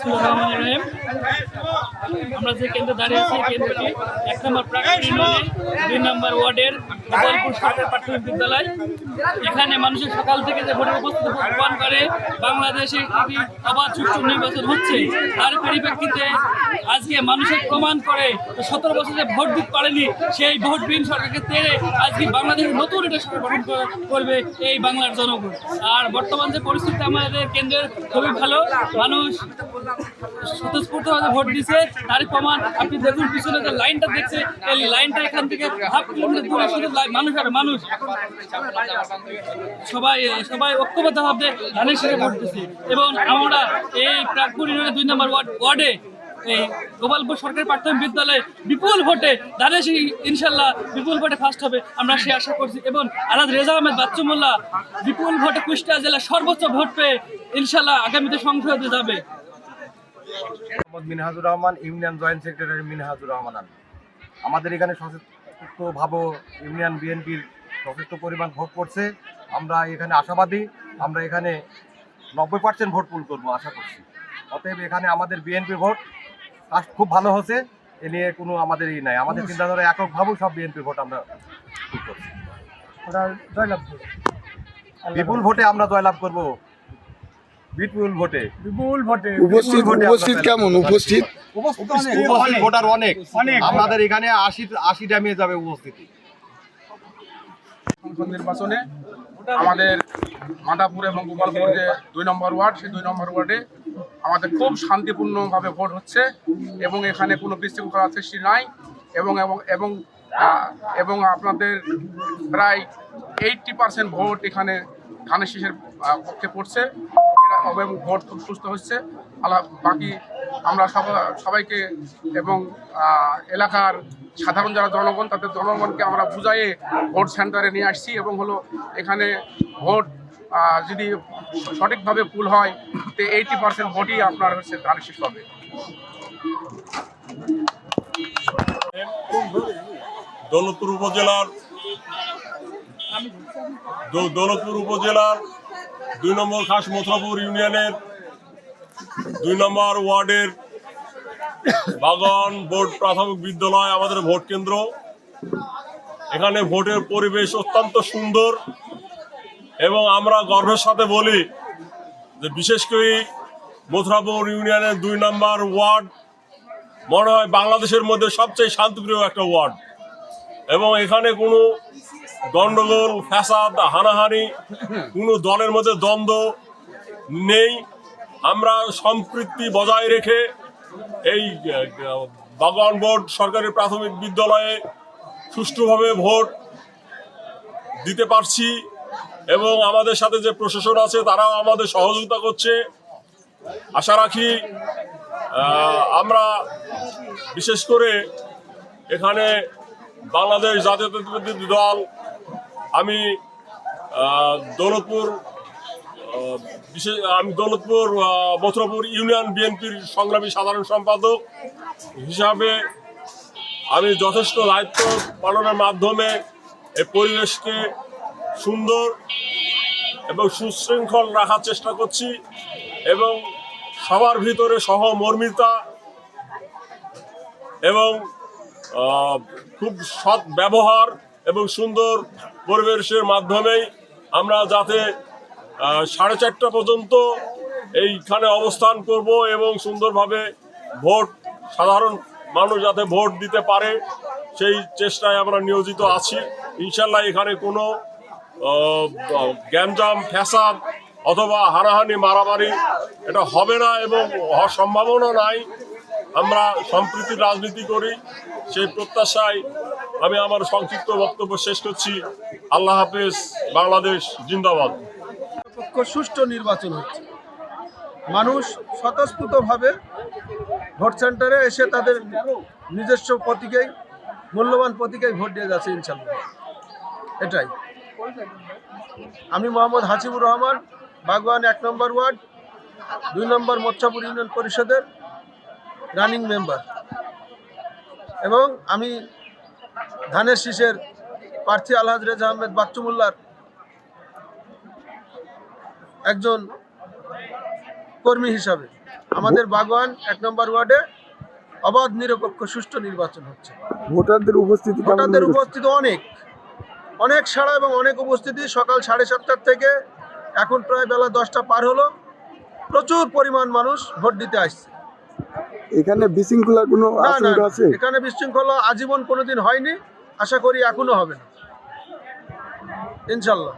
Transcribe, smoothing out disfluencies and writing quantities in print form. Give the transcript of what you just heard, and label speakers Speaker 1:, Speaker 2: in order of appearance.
Speaker 1: বিসমিল্লাহির রহমানির রহিম। আমরা যে কেন্দ্রে দাঁড়িয়ে আছি, কেন্দ্রটি ১ নম্বর প্রাক্তন ইউনিয়নের ২ নম্বর ওয়ার্ডের গোপালপুর সরকারি প্রাথমিক বিদ্যালয়। এখানে মানুষের সকাল থেকে যে ভোটের উপস্থিতি প্রমাণ করে বাংলাদেশে একটি অবাধ সুষ্ঠু নির্বাচন হচ্ছে, তার পরিপ্রেক্ষিতে আজকে মানুষের প্রমাণ করে ১৭ বছর যে ভোট দিতে পারেনি সেই ভোটবিহীন সরকারকে তেড়ে আজকে বাংলাদেশের নতুন একটা সরকার গঠন করবে এই বাংলার জনগণ। আর বর্তমান যে পরিস্থিতি আমাদের কেন্দ্রের খুবই ভালো, মানুষ স্বতঃস্ফূর্তভাবে ভোট দিচ্ছে, তার প্রমাণ আপনি দেখুন পিছনে যে লাইনটা দেখছে, এই লাইনটা এখান থেকে হাফ কিলোমিটার দূরে শুধু মানুষ আর মানুষ, সবাই ঐক্যবদ্ধভাবে ধানের শীষে ভোট দিচ্ছে। এবং আমরা এই প্রাকপুর ইউনিয়নের ২ নম্বর ওয়ার্ডে এই গোপালপুর সরকারি প্রাথমিক বিদ্যালয়ে বিপুল ভোটে ধানের শীষ ইনশাল্লাহ বিপুল ভোটে ফার্স্ট হবে, আমরা সে আশা করছি। এবং আলহাজ রেজা আহমেদ বাচ্চু মোল্লা বিপুল ভোটে কুষ্টিয়া জেলায় সর্বোচ্চ ভোট পেয়ে ইনশাল্লাহ আগামীতে সংসদে যাবে।
Speaker 2: Minhajur Rahman, union joint secretary Minhajur Rahman. আমাদের এখানে সচেতনভাবে ইউনিয়ন বিএনপির যথেষ্ট পরিমাণ ভোট পড়ছে। আমরা এখানে আশাবাদী, আমরা এখানে 90% ভোট পুল করবো আশা করছি। অতএব এখানে আমাদের বিএনপির ভোট খুব ভালো হচ্ছে, এ নিয়ে কোনো আমাদের ই নাই। আমাদের চিন্তাধারা এককভাবেও সব বিএনপির ভোট আমরা করছি। বিপুল ভোটে আমরা জয়লাভ করবো, বিপুল ভোটে
Speaker 3: উপস্থিত কেমন? উপস্থিত
Speaker 2: ভোটার অনেক, আমাদের এখানে 80টা মেয়ে যাবে উপস্থিতি।
Speaker 4: নির্বাচনে আমাদের মাদাপুর এবং গোপালপুর যে ২ নম্বর ওয়ার্ড, সেই ২ নম্বর ওয়ার্ডে আমাদের খুব শান্তিপূর্ণভাবে ভোট হচ্ছে এবং এখানে কোনো বিশৃঙ্খলা সৃষ্টি নাই এবং এবং এবং এবং আপনাদের প্রায় 80% ভোট এখানে ধানের শীষের পক্ষে পড়ছে এবং ভোট খুব সুস্থ হচ্ছে। বাকি আমরা সবাইকে এবং এলাকার সাধারণ যারা জনগণ, তাদের জনগণকে আমরা বুঝাইয়ে ভোট সেন্টারে নিয়ে আসছি এবং হলো এখানে ভোট যদি সঠিকভাবে পুল হয় তো 80% ভোটই আপনার হচ্ছে ধানের শীষ পাবে।
Speaker 5: দৌলতপুর উপজেলার ২ নম্বর খাস মথুরাপুর ইউনিয়নের ২ নম্বর ওয়ার্ডের বাগান বোর্ড প্রাথমিক বিদ্যালয় আমাদের ভোট কেন্দ্র। এখানে ভোটের পরিবেশ অত্যন্ত সুন্দর এবং আমরা গর্বের সাথে বলি যে বিশেষ করে মথুরাপুর ইউনিয়নের ২ নম্বর ওয়ার্ড মনে হয় বাংলাদেশের মধ্যে সবচেয়ে শান্তিপ্রিয় একটা ওয়ার্ড এবং এখানে কোনো গন্ডগোল, ফ্যাসাদ, হানাহানি, কোনো দলের মধ্যে দ্বন্দ্ব নেই। আমরা সম্প্রীতি বজায় রেখে এই বাগান বোর্ড সরকারি প্রাথমিক বিদ্যালয়ে সুষ্ঠুভাবে ভোট দিতে পারছি এবং আমাদের সাথে যে প্রশাসন আছে তারাও আমাদের সহযোগিতা করছে। আশা রাখি আমরা বিশেষ করে এখানে বাংলাদেশ জাতীয়তাবাদী দল, আমি দৌলতপুর মথুরাপুর ইউনিয়ন বিএনপির সংগ্রামী সাধারণ সম্পাদক হিসাবে আমি যথেষ্ট দায়িত্ব পালনের মাধ্যমে এই পরিবেশকে সুন্দর এবং সুশৃঙ্খল রাখার চেষ্টা করছি এবং সবার ভিতরে সহমর্মিতা এবং খুব সৎ ব্যবহার এবং সুন্দর পরিবেশের মাধ্যমেই আমরা যাতে 4:30 পর্যন্ত এইখানে অবস্থান করব এবং সুন্দরভাবে ভোট সাধারণ মানুষ যাতে ভোট দিতে পারে সেই চেষ্টায় আমরা নিয়োজিত আছি। ইনশাল্লাহ এখানে কোনো গ্যাঞ্জাম, ফ্যাসাদ অথবা হানাহানি, মারামারি এটা হবে না এবং হওয়ার সম্ভাবনা নাই। আমরা সম্প্রীতির রাজনীতি করি, সেই প্রত্যাশায় আমি আমার সংক্ষিপ্ত বক্তব্য শেষ করছি। আল্লাহ হাফেজ, বাংলাদেশ জিন্দাবাদ।
Speaker 6: সুষ্ঠু নির্বাচন হচ্ছে, মানুষ স্বতঃস্ফূর্তভাবে ভোট সেন্টারে এসে তাদের নিজস্ব প্রতীকেই, মূল্যবান প্রতীকেই ভোট দিয়ে যাচ্ছে ইনশাল্লাহ। এটাই। আমি মোহাম্মদ হাসিবুর রহমান, বাগওয়ান ১ নম্বর ওয়ার্ড ২ নম্বর মথুরাপুর ইউনিয়ন পরিষদের রানিং মেম্বার এবং আমি ধানের শীষের প্রার্থী আলহাজ রেজা আহমেদ বাচ্চু মোল্লার একজন কর্মী হিসাবে আমাদের বাগওয়ান 1 নম্বর ওয়ার্ডে অবাধ নিরপেক্ষ সুষ্ঠু নির্বাচন হচ্ছে।
Speaker 3: ভোটারদের উপস্থিতি কেমন
Speaker 6: ভোটারদের
Speaker 3: লেগেছে?
Speaker 6: উপস্থিতি অনেক সাড়া এবং অনেক উপস্থিতি। সকাল 7:30 থেকে এখন প্রায় বেলা 10টা পার হলো। প্রচুর পরিমাণ মানুষ ভোট দিতে আসছে।
Speaker 3: এখানে বিশৃঙ্খলার কোনো
Speaker 6: না,
Speaker 3: আশঙ্কা আছে?
Speaker 6: এখানে বিশৃঙ্খলা আজীবন কোনোদিন হয়নি, আশা করি এখনো হবে না, ইনশাল্লাহ।